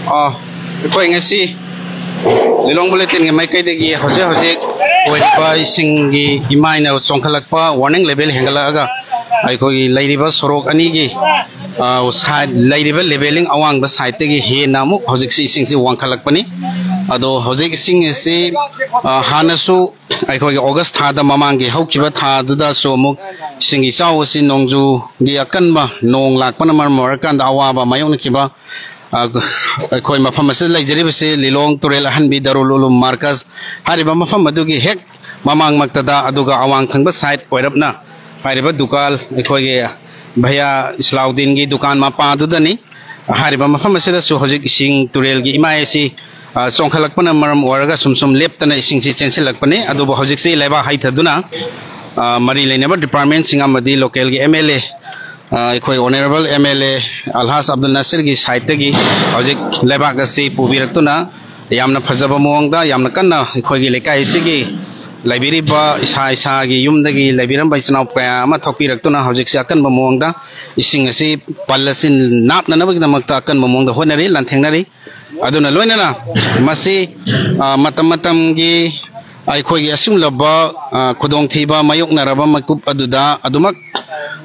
कोई ngasi lilong bulletin ngai kai de gi hoje hoje oipa isingi imaina chongkhalakpa warning level hengalaga ai khoi lairiba sorok ani gi side lairiba leveling awang ba side te gi he namu hojik si ising si wangkhalakpani ado hojik ising si hanasu ai khoi august tha da mamang gi haukiba tha da so muk singi chaw si nongju gi akan ba nong lakpana mar mor kan da awa ba mayong kiba कोई मफम से लेजरी से Lilong तुरेल हनबी Darul Uloom Marcus हारिबा मफम अदुगी हेक ममांग मक्तदा अदुगा अवांग थंगबा side ओइरबना हारिबा दुकान अखोगे भैया इस्लाउद्दीन की दुकान मा पादुदनी हारिबा मफम से दसु होजिक इसिंग तुरेल की इमायसी चोंखलकपना मरम ओरगा सुमसुम लेपतना इसिंग सि चेंसिलकपने अदुबा होजिक से लेबा हाइथदुना मरी लेनेबा डिपार्टमेंट सिंग अमदी लोकल की एमएलए कोई ऑनरेबल एमएलए अलहास अब्दुल नासिर की साइड की हजिक लेबाक से पुबीरक्तुना यामना फजबा मोंगदा यामना कन्ना अखोई लेकाई सिगी लाइब्रेरीबा इसा इसा की युमदगी लाइब्रेरम बाइसनाव कया अमा थोपीरक्तुना हजिक से अकन मोंगदा इसिंग असि पल्लसिन नापननबगिदमक्ता अकन मोंगदा होनरी लंथेंगनरी अदुना लोइनना मसी मतम मतम की अखोई असुमलबा खुदोंथीबा मायोकनरबा मकुप अदुदा अदुमक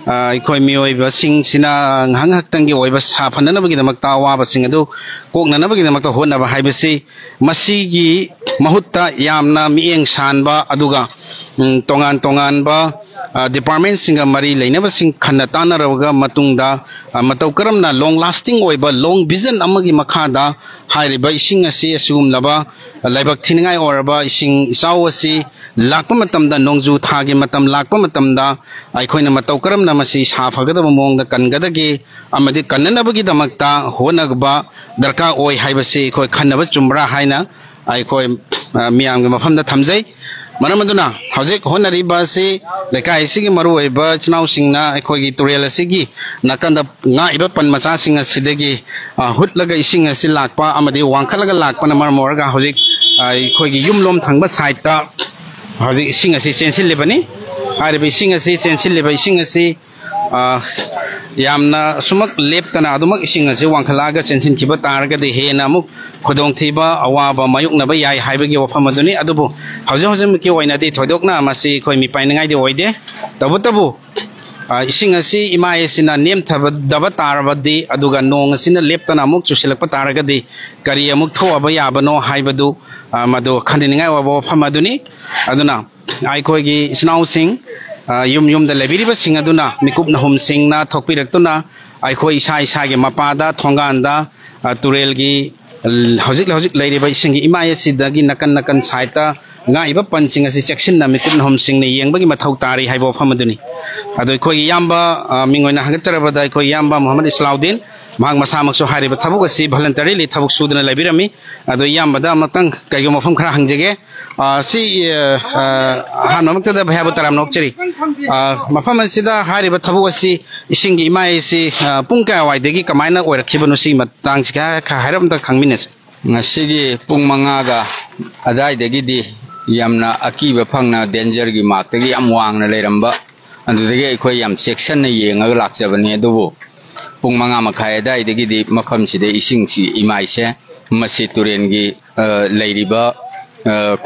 अखोई मियोइबसिंग सिना ngahang haktangi oiba safananabagidamakta awabasing adu koknanabagidamakta honaba haibasi masigi mahutta yamna mieng sanba aduga tongan tongan ba department singa mari leinabasing khanna tanaraga matungda matau karamna long lasting oiba long vision amagi makhada hairiba ising asi asum laba laibak thiningai oraba ising isau asi lakpa matamda nongju thagi matam lakpa matamda aikhoina matau karamna masi safagadaba mongda kangadagi amadi kannanabagi damakta honagba darka oi haibasi khoi khannaba chumbra haina aikoi miyamgi mafamda thamjai manamaduna hojik honariba se lekai sigi maru oiba chnau singna aikhoigi turel asigi nakanda nga iba pan macha singa sidegi hutlaga ising asi lakpa amadi wangkhalaga lakpa na marmorga hojik aikhoigi yumlom thangba side ta hojik ising asi sensil lebani haribi ising asi sensil leba ising asi yamna sumak leptana adumak ising asi wangkhalaga sensin kiba targa de he namuk khudong thiba awaba mayukna ba yai haibagi wafam aduni adubu hauja hauja mi ki oina di thodokna masi khoi mi painangai de oide tabu tabu ising asi imai sina nem thaba daba tarabadi aduga nong asina leptana amuk chusilakpa taragadi kari amuk thoaba yabano haibadu madu khandiningai wafam aduni aduna ai khoi gi snau sing yum yum da lebiri ba sing aduna mikup na hum sing na thokpirektuna ai khoi isa isa ge mapada thonganda turel gi hojik hojik leiriba isingi imai asidagi nakan nakan saita ngaiba pansing asi section na mikun hom sing ne yengbagi mathau tari haibo famaduni ado khoi yamba mingoina hangatarabada khoi yamba muhammad islauddin mahang masamak so hariba thabuk asi voluntarily thabuk sudana labirami ado yamba da matang kaigo mafam khara hangjege si hanamakta da bhayabu taram nokchari mafam asida hariba thabuk asi isingi imai si pungka waidegi kamaina oirakhibanu si matang sika hairam ta khangminase ngasigi pung mangaga adai degi di yamna akiba phangna danger gi maktagi am wangna leiramba andudagi ekhoi yam section na yengaga lakjabani adubu pung manga makhai adai degi di mafam side ising si imai se masi turen gi leiriba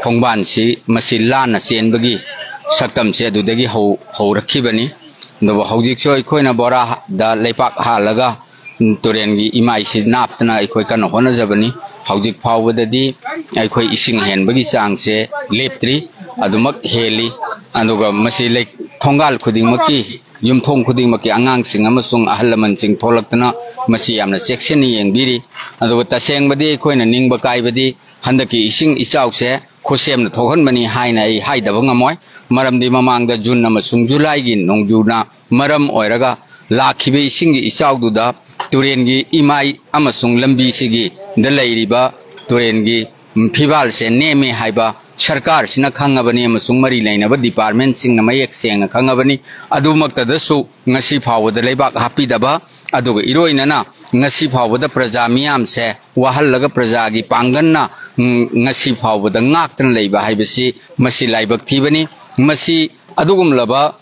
khongban si masi lana chenbagi sakam se adudagi horakhibani ndobo hojik so ekhoina bora da leipak halaga turen gi imai si naptana ekhoi kan hona jabani hojik phawbadadi ekhoi ising henbagi changse leptri adumak heli aduga masi lek thongal khudingmaki yumthong khudingmaki angang sing amasung ahalaman sing tholaktana masi yamna section yengbiri aduga tasengbadi ekhoina ningba kaibadi handaki ising ichause khosem na thohan bani haina ai haidaba ngamoi maramdi mamangda jun amasung july gi nongjuna maram oiraga lakhibe ising gi ichaududa turen gi imai amasung lambi sigi da leiriba turen gi phibal se neme haiba sarkar sina khangabani amasung mari leinaba department sing na mayek seng khangabani adumakta da su ngasi phawda leibak hapidaba aduga iroinana ngasi phawda praja miyam se wahallaga praja gi panganna ngasi phawda ngaktan leiba haibasi masi laibak thibani masi adugumlaba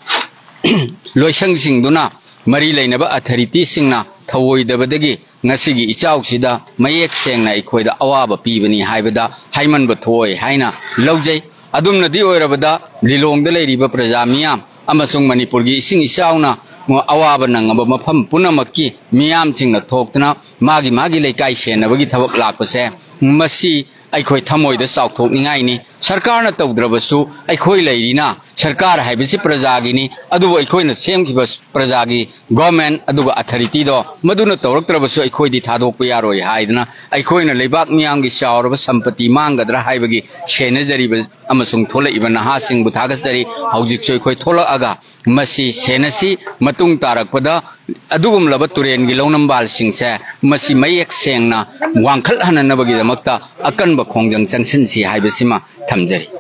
loisang singduna mari lainaba authority singna thawoidabadagi ngasigi ichauksida mayek sengna ikhoida awaba pibani haibada haimanba thoi haina laujai adumnadi oirabada lilongda leiriba praja miyam amasung manipurgi ising ichauna awaba nangaba mafam punamakki miyam singna thoktana magi leikai senabagi thabak lakpase masi aikhoi thamoida chauthokningai ni sarkar na tawdrabasu aikhoi leirina sarkar haibisi praja ni adubu aikhoi na semkiba praja gi government aduga authority do maduna tawraktrabasu aikhoi di thadokpa yaroi haidna aikhoi na leibak miyam gi chauraba sampati mangadra haibagi senajariba amasung thola iba naha sing bu thagasari haujik soi khoi thola aga masi senasi matung tarakpada adugum laba turen gi lonambal singse masi mayek sengna wangkhal hananabagi damakta akan khongjang changsin si haibasima thamjari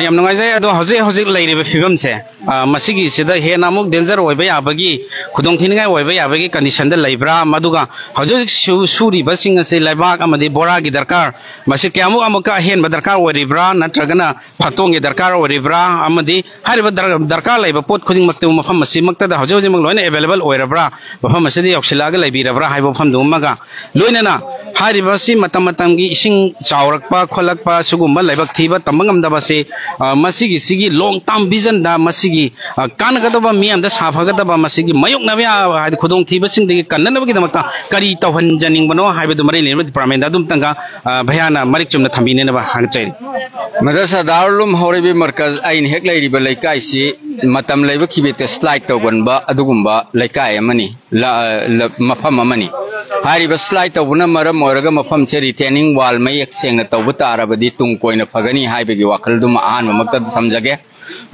yam nungai ado hojik leiriba fibam se masigi sida hena muk danger oiba yabagi khudong thiningai oiba yabagi condition da leibra maduga hojik suri basing ase laibak amadi bora gi darkar masi kyamu amaka hen ba darkar oribra natragana phatong gi darkar oribra amadi hariba darkar leiba pot khuding makte mafam masi makta da hojik mak loina available oirabra mafam masi di oxilaga leibirabra haibo pham dumaga loina na hariba si matam gi ising chawrakpa kholakpa sugumba leibak thiba tambangam da base masigi sigi long term vision da masigi kangadaba miyam da safagadaba masigi mayok nabya hadi khudong thiba sing de kannanabagi damakta kari tawhan janing bano haibedu mari le department da dum tanga bhayana marik chumna thambine na ba hangchai madrasa darulum horibi markaz ain hek leiri ba laikai si matam leiba khibete slide tawbanba adugumba laikai amani mafam amani hariba slide tawbuna maram oraga mafam se retaining wall mai ek sengna tawba tarabadi tung koina phagani haibegi wakhal dum an mamakta samjage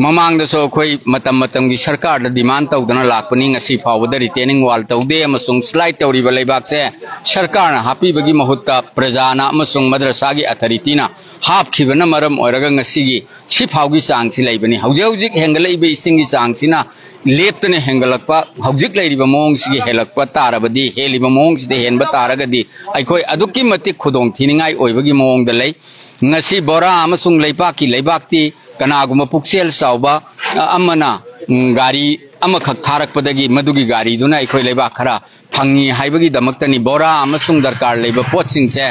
mamang da so khoi matam gi sarkar da demand tawdana lakpani ngasi fawda retaining wall tawde amasung slide tawriba leibak se sarkar na happy bagi mahutta prajana amasung madrasa gi authority na hap khibana maram oraga ngasi gi si phawgi chang si leibani haujik hengalaibe isingi chang sina leptane hengalakpa haujik leiriba mong si helakpa tarabadi heliba mong si de henba taragadi aikhoi adukki matik khudong thiningai oibagi mong da lei ngasi bora amasung leipaki leibakti kanaguma puksel sauba amana gari amakhak tharakpadagi madugi gari duna aikhoi leiba khara phangi haibagi damaktani bora amasung darkar leiba potsing se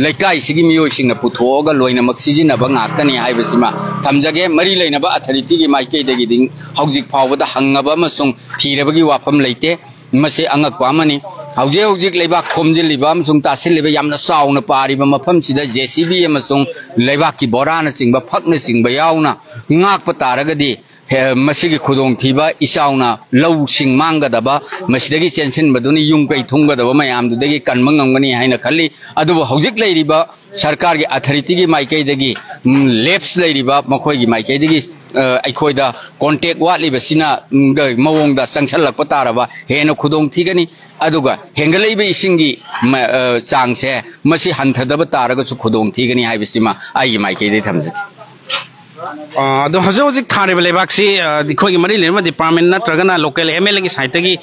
leikai sigi miyoi singna puthoga loina maksiji na ba ngaktani haibasima thamjage mari leinaba authority gi maikei dagi ding haujik phawbada hangaba amasung thirabagi wafam leite mase angak pamani haujik leiba khomjiliba amasung tasiliba yamna sauna pariba mafam sida JCB amasung leiba ki bora na chingba phakna chingba yauna ngakpa taragadi masigi khudong thiba isauna lau sing mangadaba masidagi chensin baduni yung kai thunggadaba mayam dudagi kanmangangani haina khalli adubu haujik leiriba sarkar gi authority gi maikai dagi leps leiriba makhoi gi maikai dagi aikhoida contact watliba sina mawongda changchalakpa taraba hena khudong thigani aduga hengalaiba isingi changse masi hanthadaba taraga su khudong thigani haibisima ai maikai dai thamjaki ado hojik thariba leibaksi dikhoi mari lerma department na tragana local MLA gi site gi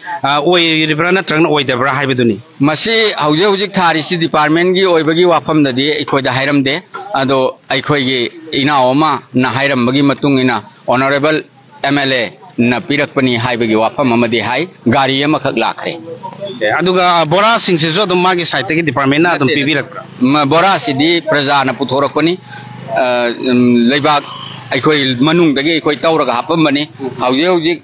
oi ribra na tragana oi debra haibiduni masi hojik thari si department gi oibagi wafam dadi ikhoida hairamde ado aikhoi gi inaoma na hairam bagi matung ina honorable MLA na pirakpani haibagi wafam amadi hai gari ama khak lakhre aduga bora singse jo dum magi site gi department na dum pibirakra bora sidi praja na puthorakpani leibak aikhoi manung dagi aikhoi tawraga hapamani hojik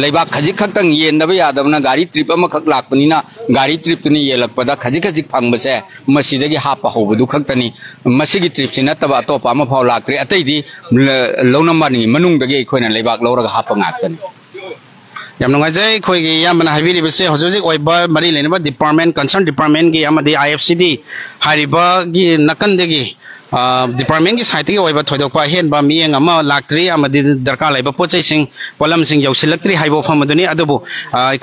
leibak khajik khaktang yendaba yadabna gari trip ama khak lakpanina gari trip tuni yelakpada khajik phangbase masidagi hapa hobadu khaktani masigi trip sina taba topa ama phau lakre ataidi lounambani manung dagi aikhoina leibak lawraga hapa ngaktani yam nungai khoi gi yamna habiri bese hojik oiba mari lenaba department concern department gi amadi IFCD hariba gi nakan degi department gi site gi oiba thoidokpa hen ba mieng ama laktri amadi darkar laiba pochai sing polam sing yausilaktri haibo phamaduni adubu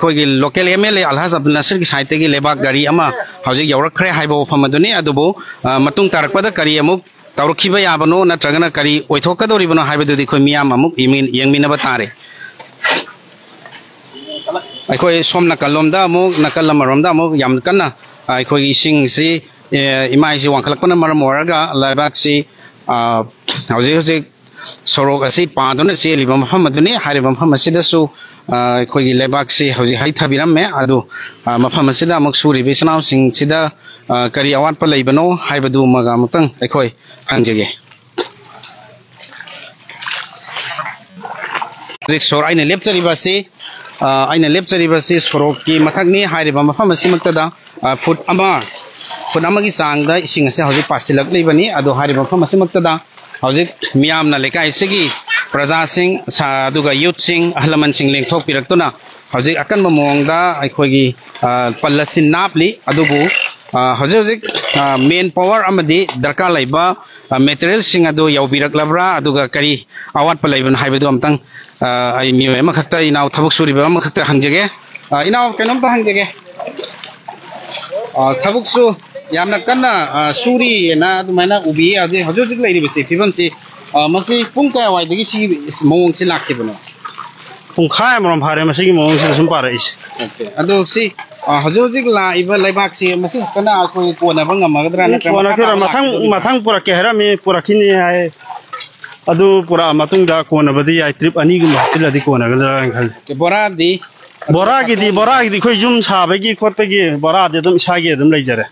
khoi gi local MLA Alhaj Abdul Nasir gi site gi lebak gari ama hojik yaurakkhre haibo phamaduni adubu matung tarakpada kari amuk tawrkhiba yabano natragana kari oithokadoribano haibadudi khoi miyam amuk yengminaba tare aikhoi som nakalomda amuk nakallamaromda amuk yam kanna aikhoi ising si imai si wangkhalakpana maram oraga laibak si hojik sorok asi padona si liba mafam aduni hariba mafam asidasu ꯑꯩꯈꯣꯏꯒꯤ ꯂꯩꯕꯥꯛꯁꯤ ꯍꯧꯖꯤꯛ ꯍꯩꯊꯕꯤꯔꯝꯃꯦ ꯑꯗꯨ ꯃꯐꯝ ꯑꯁꯤꯗ ꯑꯃꯨꯛ ꯁꯨꯔꯤꯕ ꯏꯆꯤꯟꯅꯥꯎꯁꯤꯡꯁꯤꯗ ꯀꯔꯤ ꯑꯋꯥꯠꯄ ꯂꯩꯕꯅꯣ ꯍꯥꯏꯕꯗꯨꯃꯒ ꯑꯃꯨꯛꯇꯪ ꯑꯩꯈꯣꯏ ꯍꯪꯖꯒꯦ ꯍꯧꯖꯤꯛ ꯁꯣꯔ ꯑꯩꯅ ꯂꯦꯞꯆꯔꯤꯕꯁꯤ ꯁꯣꯔꯣꯛꯀꯤ ꯃꯊꯛꯅꯤ ꯍꯥꯏꯔꯤꯕ ꯃꯐꯝ ꯑꯁꯤꯃꯛꯇꯗ ꯐꯨꯠ ꯑꯃꯒꯤ ꯆꯥꯡꯗ ꯏꯁꯤꯡ ꯑꯁꯤ ꯍꯧꯖꯤꯛ ꯄꯥꯁꯤꯜꯂꯛꯂꯤꯕꯅꯤ ꯑꯗꯨ ꯍꯥꯏꯔꯤꯕ ꯃꯐꯝ ꯑꯁꯤꯃꯛꯇꯗ ꯍꯧꯖꯤꯛ ꯃꯤꯌꯥꯝꯅ ꯂꯩꯀꯥꯏꯁꯤꯒꯤ प्रजासिंग अदुगा यूथसिंग अहल लमनसिंग लेंथोकपिरक्तुना हौजिक अकनब मोंगदा अखोगी पल्लसि नापली अदुबु हौजिक मेन पावर अमदि दरकार लैबा मेटेरियल सिंग अदु यौबिरक्लब्रा अदुगा करी अवाटप लैबन हाइबदु अमतंग आई मियोय अमखक्ता इनाव थबक सुरिबा अमखक्ता हंगजेगे इनाव केनोमता हंगजेगे थबकसु यामना कन्ना सूरी ना अदुमाइना उबि अदु हौजिक लैरिबसि फिबमसि मसी पुंग क्या वाइदगी सी मोंग से लाके बनो पुंग खाय मरम फारे मसी की मोंग से सुम पारे इस ओके अदो सी हजोजिक ला इबा लाइबाक सी मसी कना कोई कोना बंग मगदरा न कोना के मथंग पूरा केहरा में पूरा खिनी है अदु पूरा मतुंग दा कोना बदी आई ट्रिप अनी गुम तिलदी कोना गदरा खल के बोरा दी खोय जुम साबगी खोटगी बोरा दे दम इसागे दम लैजरे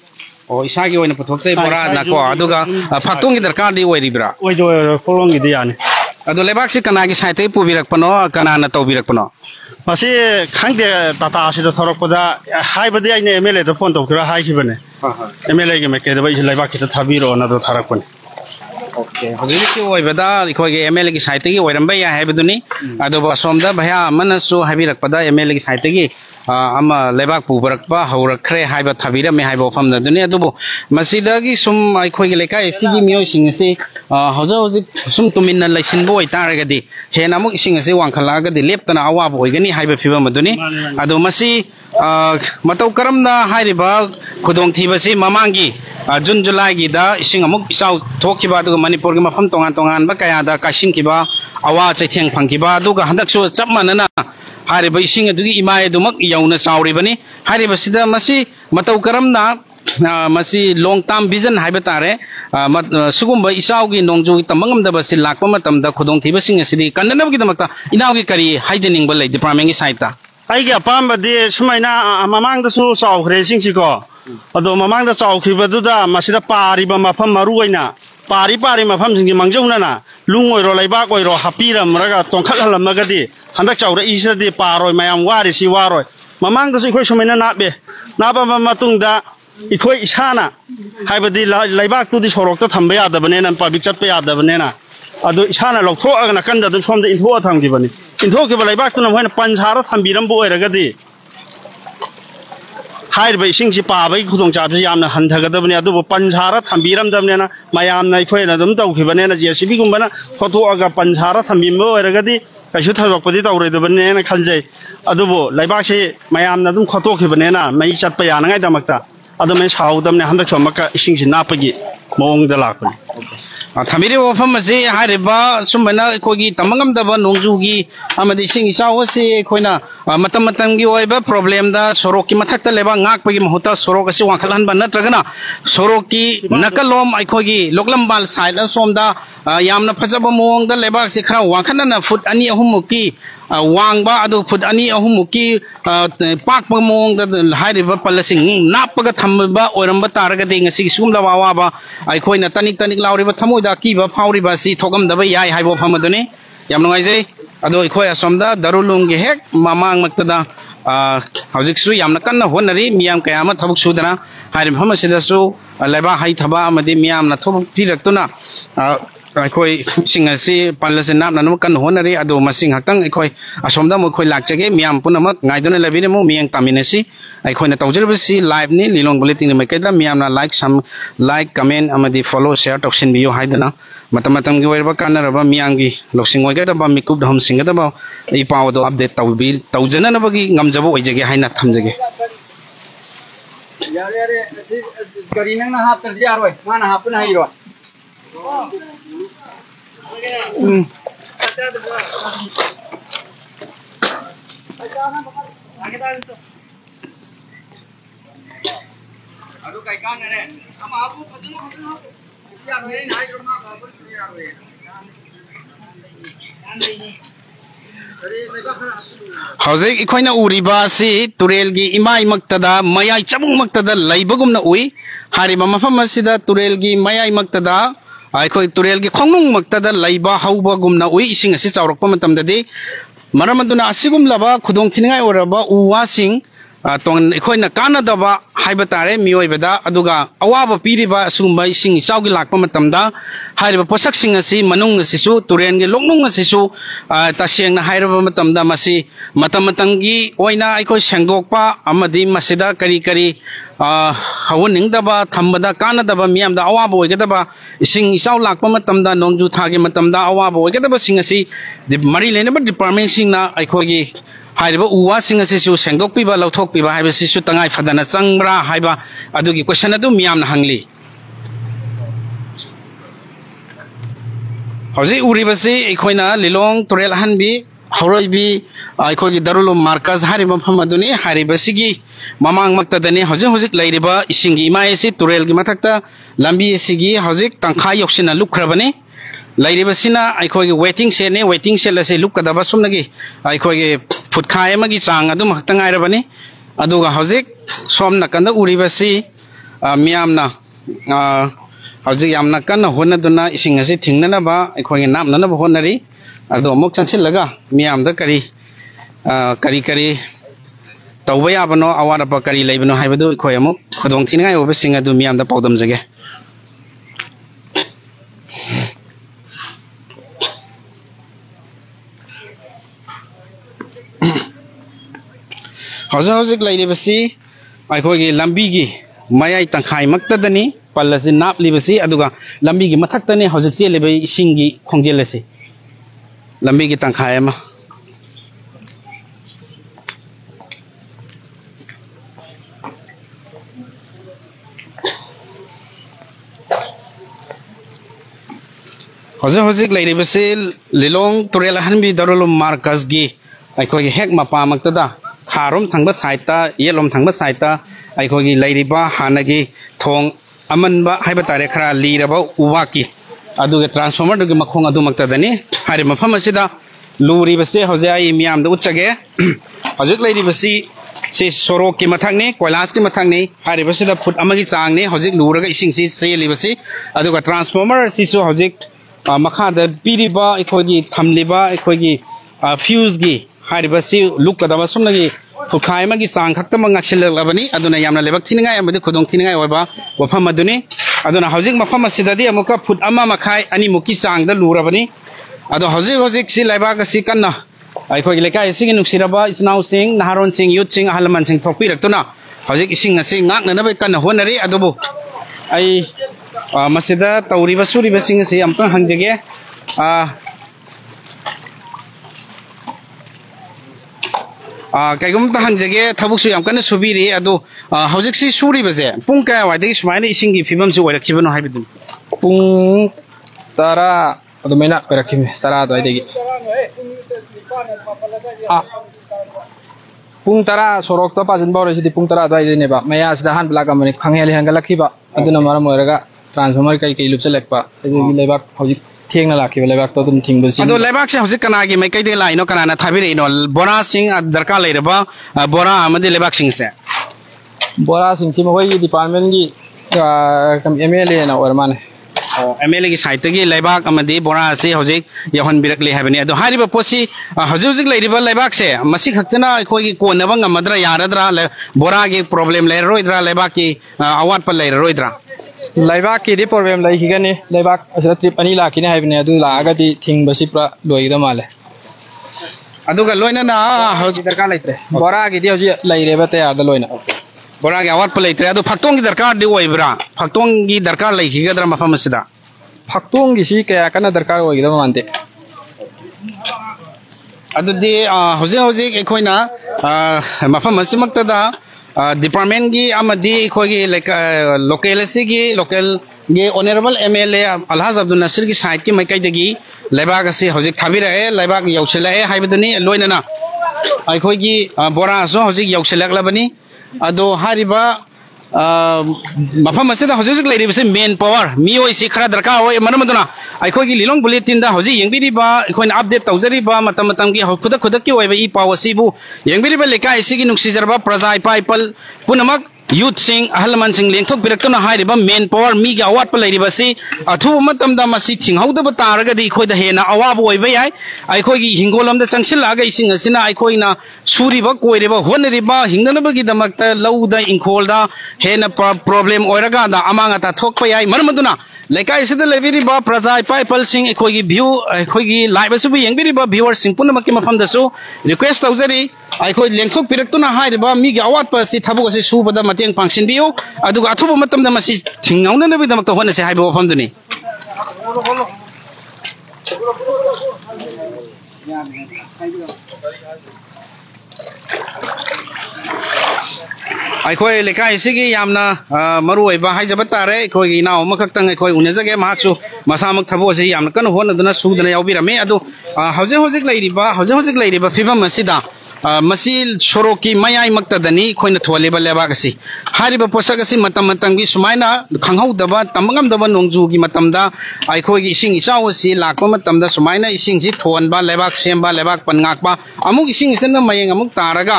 ओ इसागे ओइना पथोकसे बोरा नको अदुगा फाक्तोंगी दरकार दी ओइरिब्रा ओइदो फोलोंगी दी यानी अदो लेबाक से कनागी साइते पुबिरकपनो कनाना तौबिरकपनो मसी खंगदे टाटा से थरकपदा हाइबदि आइने एमएलए तो फोन तौखरा हाइखिबने एमएलए के मेके दबा इसे लेबाक से थाबिरो ना तो थरकपने ओके हजूरी की ओइबदा इखोगे एमएलए की साइते की ओइरंबा या हाइबदुनी अदो बसोमदा भया मनसु हाबिरकपदा एमएलए की साइते की अमा लेबाक पुबरकपा हौरखरे हाइबा थाबिरमे हाइबा फमदुनी अदुबो मसीदागी सुम अखोगे लेकाय सिगी मियोसिंग से हौजिक सुम तुमिन्ना लैसिनबो ओइतारगदि हेना अमुक इसिंग से वांखलागदि लेपतना अवाब ओइगनी हाइबा फिबमदुनी अदो मसी मतौ करमना हाइरिबा खुदोंथिबसि ममांगी जून जुलाई की इसिंग अमुक इसाउ थोखिबा अदुगा मणिपुर की मफम तोंगान तोंगान बा कयादा काशिंकिबा अवा चैथेंग फंकिबा अदुगा हंदकसु चप मानना हारिबा इसिंग अदुगी इमाय दुमक यौना चाउरिबनी हारिबसिदा मसी मतौ करमना मसी लॉन्ग टर्म विजन हाइबा तारे सुगुम्बा इसाउगी नोंजु तमंगमदबसि लाकपा मतमदा खुदोंथिबसिंग असिदि कन्ननबगिदमक्ता इनाउगी करी हाइजनिंगबा लै डिपार्टमेंट की साइटा आइगे अपामबदि सुमाइना ममांगदसु चाउखरे सिंगसिको अदो ममांगदा चाउखिबदुदा मसिदा पारिबा मफम मरुइना पारी मफम सिंगी मंगजौनाना लुंग ओइरो लैबाक ओइरो हापिरमरगा तोंखलहलमगदि हंदक चाउरे इसदि पारोय मयाम वारिसि वारोय ममांगदसु इखोय सुमाइना नाबे नाबा मतुंगदा इखोय इसाना हाइबदि लैबाकतुदि सोरोक्ता थंबा यादबनेना पब्लिक चटपा यादबनेना अदो इसाना लौथोअगना कंदा दु सोमदा इन्थोआ थांगिबनि इन्थोकिबा लैबाकतुना मोइना पंसारा थंबिरमबो ओइरगदि हाइरबा इसिंगसि पाबगी खुदोंचाबसि यामना हंथगदबने अदुबो पंसारा थंबिरमदबनेना मयामना इखोयना दम तौखिबनेना जेसीबी गुंबना फोटोअगा पंसारा थंबिमबो ओइरगदि कैसु थजोकपदि तौरैदबनेना खलजै अदुबो लैबाकसि मयामना दम खतोखिबनेना मई चटपा यानगाइदमक्ता अदुमे साउदमने हंदक सोमका इसिंगसि नापगी मोंगदा लाकपनि थमिरे वफम से हारिबा सुमना अखोगी तमंगमदबा नोंजुगी अमदि सिंग इसावसे अखोइना मतम मतमगी ओइबा प्रॉब्लम दा सोरोक की मथक्ता लेबा ngaकपगी महुता सोरोक असि वांखलहनबा नत्रगना सोरोक की नकलोम अखोगी लोकलमबाल साइड सोमदा यामना फजबा मोंगदा लेबा से खरा वांखनना फुट अनि अहुमुकी वांगबा अदु फुट अनि अहुमुकी पाकपा मोंगदा हारिबा पल्लसिंग नापगा थमबा ओरमबा तारगदि ngasi sumla wawa अखोइना तनिक तनिक लाउरिबा थमोइदा कीबा फाउरिबा सि थोगमदबा याय हाइबो फमदुनी याम नंगाइजै अदो अखोय असोमदा दारुलुंगी हेक ममांग मक्तदा हौजिकसु यामना कन्ना होनरी मियाम कयामा थबक सुदना हारिम हमसिदासु लेबा हाइ थबा अमदि मियामना थबक पिरक्तुना अखोय सिंगसि पल्लसे नापना कन्ना होनरी अदो मसिंग हक्तंग अखोय असोमदा मखोय लाकचगे मियाम पुनमक गाइदुना लेबिने मु मियंग तामिनसि अखोयना तौजरबसि लाइव नि लिलोंग बुलेटिन मेकेदा मियामना लाइक कमेंट अमदि फॉलो शेयर तौसिन बियो हाइदना मतम मतम की ओइरबा कानरबा मियांगी लोसिंग ओइगदबा मिकुब दहम सिंगदबा इ पावदो अपडेट तौजननबगी ngamjabo ओइजगे हाइना थमजगे यारे गरी नंगना हापतर यारोय माना हापन हाइरो अदु काय कान रे हम आपु फजन यारोय नाइ जोना हापन यारोय हौजिक इखोइना उरिबा सि तुरेलगी इमाई मक्तदा मयाई चबुंग मक्तदा लैबगुमना उई हारिबा मफम असिदा तुरेलगी मयाई मक्तदा आइखोइ तुरेलगी खोंगनुंग मक्तदा लैबा हौबगुमना उई इसिंग असि चावरकपा मतमददि मरम अदुना असिगुमलबा खुदोंग थिनिंगाई ओरबा उवासिंग तोन इखोइना कानदबा हाइबा तारे मियोइबदा अदुगा अवाबा पीरिबा असुगुम्बा इसिंग इचाउगी लाकपा मतमदा हाइरिबा पोसकसिंग असि मनुंग असिसु तुरेनगी लोकनुंग असिसु तसेंगना हाइरबा मतमदा मसि मतमतंगी ओइना इखोइ सेंगदोकपा अमदि मसिदा करी करी हवनिंगदबा थंबदा कानदबा मियामदा अवाबा ओइगदबा इसिंग इचाउ लाकपा मतमदा नोंजु थागे मतमदा अवाबा ओइगदबा सिंग असि मरि लेनबा डिपार्टमेंट सिंगना इखोइगी हाइरिबा उवासिंग असिसु सेंगदोकपिबा लौथोकपिबा हाइबसिसु तंगाई फदना चंगब्रा हाइबा अदुगी क्वेश्चन अदु मियामना हंगली हौजी उरिबसि इखोइना लिलोंग तुरेल हनबी हौरोइबी इखोइगी दारुलुम मार्कज हारिबा मफम अदुनि हारिबसिगी ममांग मक्तदनि हौजी हौजिक लैरिबा इसिंगी इमायसि तुरेलगी मथक्ता लंबी सिगी हौजिक तंखाई योक्सिना लुखरबनि लैरिबसिना इखोइगी वेटिंग सेल असे लुकदबा सुमनगी इखोइगी फुटखाय अमगी चांग अदु मखतंग आइरबनि अदुगा हौजिक सोम नकंदा उरिबसि मियामना हौजिक यामना कन्ना होनदुना इसिंग असे थिंगनबा इखोइगी नामननबा होनरी अदु अमुक चंसिलगा मियामदा करी करी तौबा याबनो अवारपा करी लैबनो हाइबदु इखोइ अमुक खुदोंग थिनिंगाय ओबसिंग अदु मियामदा पाउदमजगे हौजिक हौजिक लैरिबसि अखोइगी लंबीगी मयाई तंखाई मक्तदनी पल्लसि नापलिबसि अदुगा लंबीगी मथक्तने हौजिक चेलेबे इसिंगी खोंजेलसि लंबीगी तंखाई अमा हौजिक हौजिक लैरिबसि लिलोंग तुरेल हनबी दारुलुम मार्कजगी अखोइगी हेक मपा मक्तदा खारोम थंबा साइटा येलोम थंबा साइटा अखोइगी लैरिबा हानगी थोंग अमनबा हाइबा तारे खरा लीरबा उवाकी अदुगे ट्रांसफॉर्मर दुगे मखोंग अदु मक्तदनी हारि मफम असिदा लूरिबसे हौजे आई मियामदा उच्चगे हौजिक लैरिबसि से सोरोक की मथंगने कोइलास की मथंगने हारिबसिदा फुट अमगी चांगने हौजिक लूरगा इसिंग सि सेलिबसि अदुगा ट्रांसफॉर्मर सिसु हौजिक मखादा पीरिबा अखोइगी थमलिबा अखोइगी फ्यूजगी हारिबसि लुकदबा सुमनगी फुखाय मगी सांग खक्तम ngaksilabani aduna yamna lebak thiningai amadi khudong thiningai oiba wafam aduni aduna hojik mafam asidadi amuka fut ama makhai ani muki sang da lurabani ado hojik si laibak si kanna aikhoi lekai sing nuksiraba isnau sing naharon sing youth sing ahalman sing thokpi raktuna hojik ising asi ngakna na bai kanna honari adubu ai masida tawriba suriba sing asi amtang hangjage कईगुम हंजगे थबुकसु याम कन्न सुबीरी अदो हौजिकसि सुरिबजे पुंग कया वाइदगी सुमाइना इसिंगी फिबमसु ओइरखिबनो हाइबदु पुंग 10 अदुमैना ओइरखिमे 10 अदुइदगी पुंग 10 सोरोक्ता पाजिन बावरेसिदि पुंग 10 अदुइदनेबा मयासिदा हान ब्लाकमनि खंगेलि हंगलखिबा अदुना मरम ओइरगा transformer कई लुपचलकपा अदुगी लेबाक हौजिक थेंगना लाखिबा लेबाक तो तुम थिंगबसि अदो लेबाक से हौजिक कनागी मै कई दे लाइनो कनाना थाबिरेनो बोरा सिंग दरकार लेरबा बोरा अमदि लेबाक सिंग से बोरा सिंग सि मखोई डिपार्टमेंट की एमएलए ना ओरमाने एमएलए की साइट की लेबाक अमदि बोरा से हौजिक यहन बिरकले हाबनि अदो हारिबा पोसी हौजिक लेरिबा लेबाक से मसि खक्तना अखोई कोनबा ngमद्रा यारद्रा बोरा की प्रॉब्लम लेरोइद्रा लेबाक की अवाट पर लेरोइद्रा लाइबाक की प्रॉब्लम लाइखिगनी लाइबाक असला ट्रिप अनि लाखिने हाइबने अदु लागादी थिंगबसि प्रा लोइदा माले अदुगा लोइना ना हौजिक दरकार लैत्रे बोरा की हौजि लैरेबा तयारदा लोइना बोरा की अवाट पर लैत्रे अदु फक्तोंग की दरकार दि ओइब्रा फक्तोंग की दरकार लैखिगद्रा मफम सिदा फक्तोंग की सि कया कना दरकार ओइदा मानते अदुदि हौजिक एखोइना मफम सिमक्तदा डिपार्टमेंट की अमदी खोगी लोकल गे ऑनरेबल एमएलए अलहाज अब्दुल नसीर की साइड की मैकैदगी लेबाक से हौजिक थाबिरए लेबाक यौसलए हाइबदनी लोइनना अखोगी बोरा सो हौजिक यौसलकलबनी अदो हारिबा मफम असिदा हजूक लेरिबसे मेन पावर मियोई से खरा दरकार होय मनमदना अखोगी लिलोंग बुलेटिन दा हजी यंगबिरिबा अखोइन अपडेट तौजरिबा मतम मतम की खुद खुद की ओइबा ई पाव असिबु यंगबिरिबा लेका इसिगी नुक्सिजरबा प्रजा पाइपल पुनमक यूथ सिंह अहलमन सिंह लेंथोक बिरक्तुना हारिबा मेन पावर मी गी अवाट पलैरिबसी अथु मतमदा मसी थिंगहौदब तारगदी अखोइदा हेना अवाब ओइबा याय अखोगी हिंगोलमदा चंगसिलागा इसिंग असिना अखोइना सूरिबा कोइरिबा होनरिबा हिंगनबगी दमकता लौदा इंखोलदा हेना प्रॉब्लम ओइरगा दा अमांगा ता थोकपा याय मनमदुना लेकाई सिदा लेबिरिबा प्रजा पाइपल सिंह अखोगी व्यू अखोगी लाइव असुबु यंगबिरिबा व्यूअर सिंह पुनमकि मफमदसु रिक्वेस्ट तौजरी अखोई लेंथोक पिरक्तुना हारिबा मिगी अवाटपा असि थबुक असि सुबदा मतेंग पांगसिनबियो अदुगा अथुबा मतमदा मसि थिंगाउननबिदमकता होनसे हाइबा वफमदुनि अखोई लेकाई सिगी यामना मरुओइबा हाइजबा तारे अखोई नाव मखक्तंग अखोई उनेजगे माचु मसामक थबो से यामना कन होनदना सुदना यावबिरमे अदु हौजिक लेरिबा फिबम असिदा मसी सोरो की मयाई मक्तदनी खोइन थोलेबा लेबागसी हारिबा पोसगसी मतम मतंगी सुमाइना खंगहौदबा तमंगमदबा नोंजूगी मतमदा आइखोगी इसिंग इचावसी लाकपा मतमदा सुमाइना इसिंग जी थोनबा लेबाग सेमबा लेबाग पनगाकबा अमुक इसिंग इसन मयंग अमुक तारगा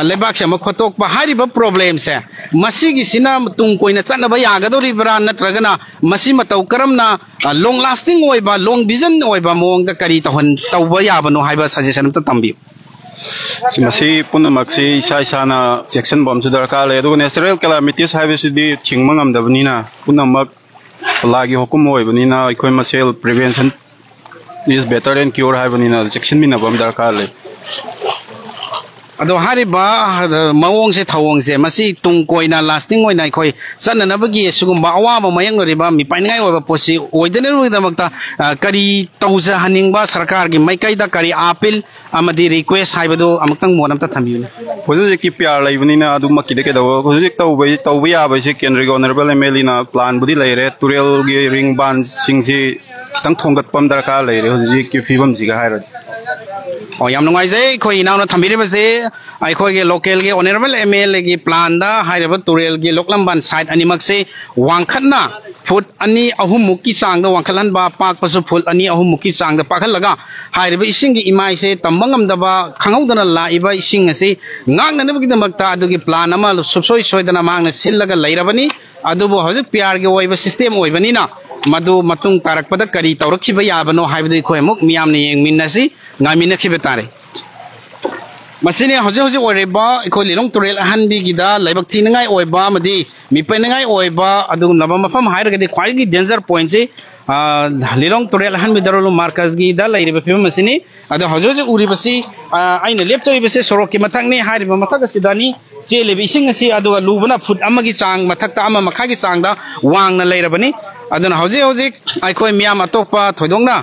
लेबाग से अमुक खोतोकबा हारिबा प्रॉब्लम से मसीगी सिना तुंग कोइना चनबा यागदोरिबरा नत्रगना मसी मतौ करमना लॉन्ग लास्टिंग ओइबा लॉन्ग विजन ओइबा मोंगदा करी तौबा याबनो हाइबा सजेशन त तंबियो मसी पुनमक्सी इसा इसाना सेक्शन बम से दरकार ले अदुगा नेचुरल कैलामिटीज हाइबसिदी थिंगमंगमदबनिना पुनमक लागी हुकुम होइबनिना अखोय मसेल prevention is better than cure हाइबनिना सेक्शन मिनबम दरकार ले अदो हारिबा मवोंग से थवोंग से मसी तुंग कोइना लास्टिंग ओइना अखोय सननबगी सुगुम्बा अवाबा मयंगरिबा मिपाइनगाय ओइबा पोसी ओइदने रुइदमक्ता करी तौजा हनिंगबा सरकार की मैकैदा करी अपील अमदी रिक्वेस्ट हाइबदो अमक्तंग मोनमता थम्बियुने होजिक की प्यार लैबनिना अदुमक्की दे दो होजिक तौबा याबसे केंद्र ऑनरेबल एमएलए प्लान बुदी लेरे तुरेल गी रिंग बान सिंगसी खितंग थोंगतपम दरकार लेरे होजिक की फिबम जिगा हाइर और याम नुंगाइजे खोई इनाउना थम्बिरिबसे अखोगे लोकल के ऑनरेबल एमएलए की प्लान दा हाइरब तुरेल की लोकलंबान साइड अनिमक से वांखतना फुट अनि अहुम मुकी चांग दा वांखलन बा पाक पसु फुट अनि अहुम मुकी चांग दा पाखल लगा हाइरब इसिंग की इमाइ से तंबंगम दबा खंगौदना लाइबा इसिंग से ngangnanabagi damakta adugi plan ama subsoi soidana mangna sillaga lairabani adubu hojik pyar ge oiba system oibani na madu matung tarakpada kari tawrakhiba yabano haibadu khoi muk miyam ne yengminnasi ngamina khiba tare masine hoje hoje oreba ikoi lilong turel ahanbi gida laibak thinangai oiba madi mipainangai oiba adu naba mafam hairagadi khwai gi danger point se lilong turel ahanbi darulu markaz gi da lairiba phim masine adu hoje hoje uribasi aina lepchoibase sorok ki mathang ne hairiba mathak sidani chelebi sing asi adu lubana foot amagi chang mathakta ama makhagi chang da wangna lairabani aduna hoje hoje aikoi miyam atokpa thoidongna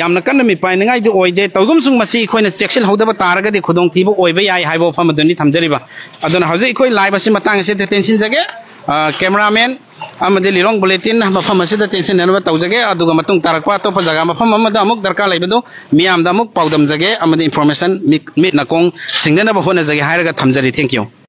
yamna kanna mi painangai du oide tawgum sung masi khoina section hodaba taragadi khudong thibu oiba yai haibo famaduni thamjariba aduna hoje ikoi live asi matang se tension jage cameraman amade lirong bulletin mafam asi da tension nanwa tawjage aduga matung tarakpa to pa jaga mafam amada amuk darka laibado miyam da amuk paudam jage amade information mit nakong singnana ba hona jage hairaga thamjari thank you